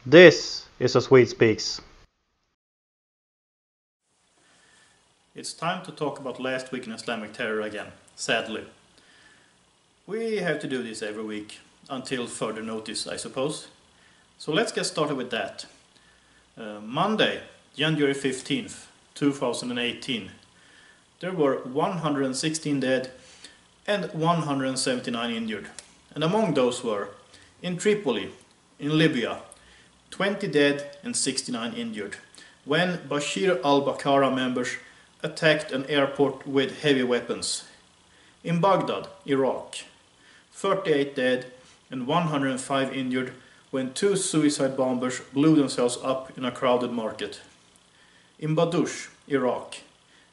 This is a Swede Speaks. It's time to talk about last week in Islamic terror again, sadly. We have to do this every week, until further notice, I suppose. So let's get started with that. Monday, January 15th, 2018, there were 116 dead and 179 injured. And among those were, in Tripoli, in Libya, 20 dead and 69 injured, when Bashir al-Baqarah members attacked an airport with heavy weapons. In Baghdad, Iraq, 38 dead and 105 injured when two suicide bombers blew themselves up in a crowded market. In Badush, Iraq,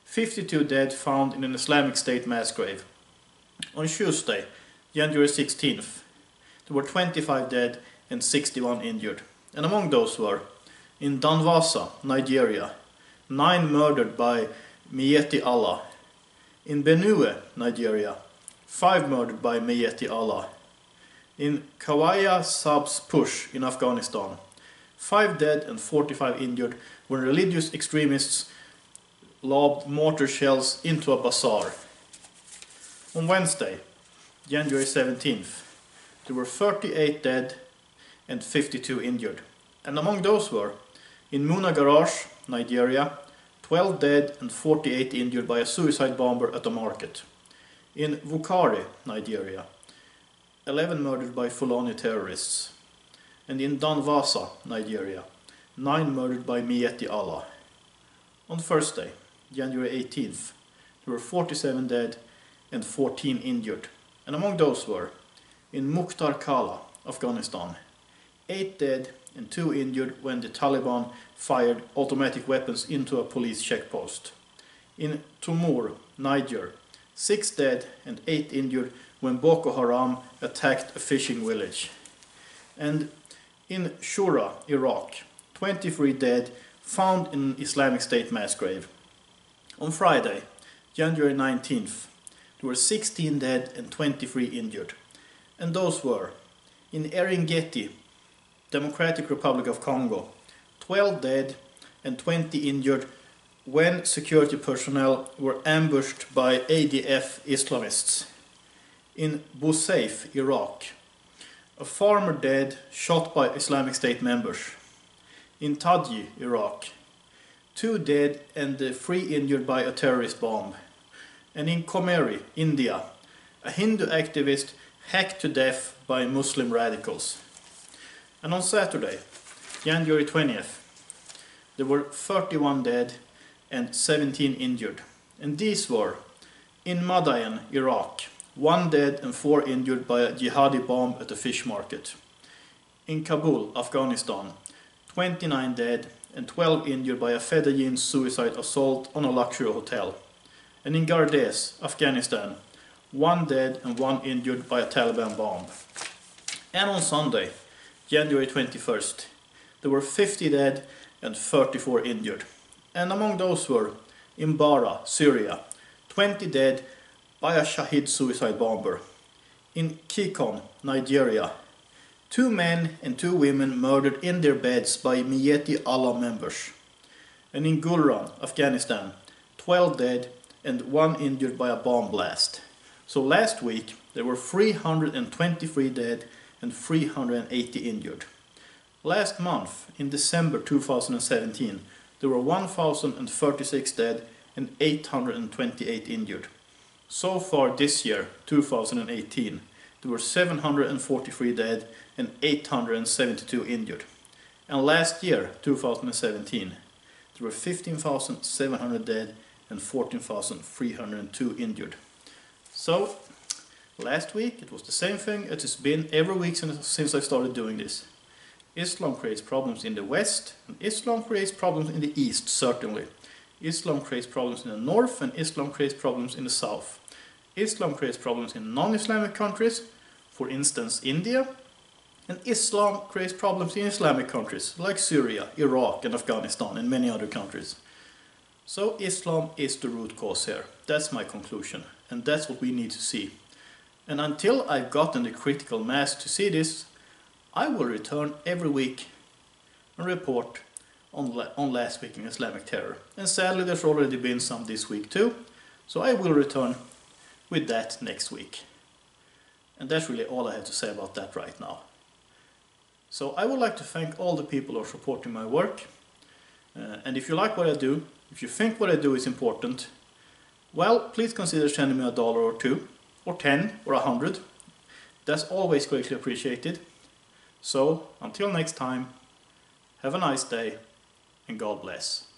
52 dead found in an Islamic State mass grave. On Tuesday, January 16th, there were 25 dead and 61 injured. And among those were, in Danvasa, Nigeria, 9 murdered by Miyetti Allah. In Benue, Nigeria, 5 murdered by Miyetti Allah. In Kawaya Sabs Push in Afghanistan, 5 dead and 45 injured when religious extremists lobbed mortar shells into a bazaar. On Wednesday, January 17th, there were 38 dead and 52 injured. And among those were, in Muna Garage, Nigeria, 12 dead and 48 injured by a suicide bomber at a market. In Vukari, Nigeria, 11 murdered by Fulani terrorists. And in Danvasa, Nigeria, 9 murdered by Miyetti Allah. On Thursday, January 18th, there were 47 dead and 14 injured. And among those were, in Mukhtar Kala, Afghanistan, 8 dead and 2 injured when the Taliban fired automatic weapons into a police checkpost. In Tumur, Niger, 6 dead and 8 injured when Boko Haram attacked a fishing village. And in Shura, Iraq, 23 dead found in an Islamic State mass grave. On Friday, January 19th, there were 16 dead and 23 injured. And those were, in Eringeti, Democratic Republic of Congo, 12 dead and 20 injured when security personnel were ambushed by ADF Islamists. In Busayf, Iraq, a farmer dead shot by Islamic State members. In Taji, Iraq, 2 dead and 3 injured by a terrorist bomb. And in Komeri, India, a Hindu activist hacked to death by Muslim radicals. And on Saturday, January 20th, there were 31 dead and 17 injured. And these were, in Madain, Iraq, 1 dead and 4 injured by a jihadi bomb at a fish market. In Kabul, Afghanistan, 29 dead and 12 injured by a Fedayeen suicide assault on a luxury hotel. And in Gardes, Afghanistan, 1 dead and 1 injured by a Taliban bomb. And on Sunday, January 21st, there were 50 dead and 34 injured. And among those were, in Bara, Syria, 20 dead by a Shahid suicide bomber. In Kikon, Nigeria, 2 men and 2 women murdered in their beds by Miyetti Allah members. And in Gulran, Afghanistan, 12 dead and 1 injured by a bomb blast. So last week there were 323 dead and 380 injured. Last month, in December 2017, there were 1,036 dead and 828 injured. So far this year, 2018, there were 743 dead and 872 injured. And last year, 2017, there were 15,700 dead and 14,302 injured. So, last week it was the same thing as it's been every week since I started doing this. Islam creates problems in the West, and Islam creates problems in the East, certainly. Islam creates problems in the North, and Islam creates problems in the South. Islam creates problems in non-Islamic countries, for instance India, and Islam creates problems in Islamic countries, like Syria, Iraq, and Afghanistan, and many other countries. So Islam is the root cause here. That's my conclusion, and that's what we need to see. And until I've gotten the critical mass to see this, I will return every week and report on last week in Islamic terror. And sadly there's already been some this week too, so I will return with that next week. And that's really all I have to say about that right now. So I would like to thank all the people who are supporting my work. And if you like what I do, if you think what I do is important, well, please consider sending me $1 or $2, or 10 or 100. That's always greatly appreciated. So, until next time, have a nice day and God bless.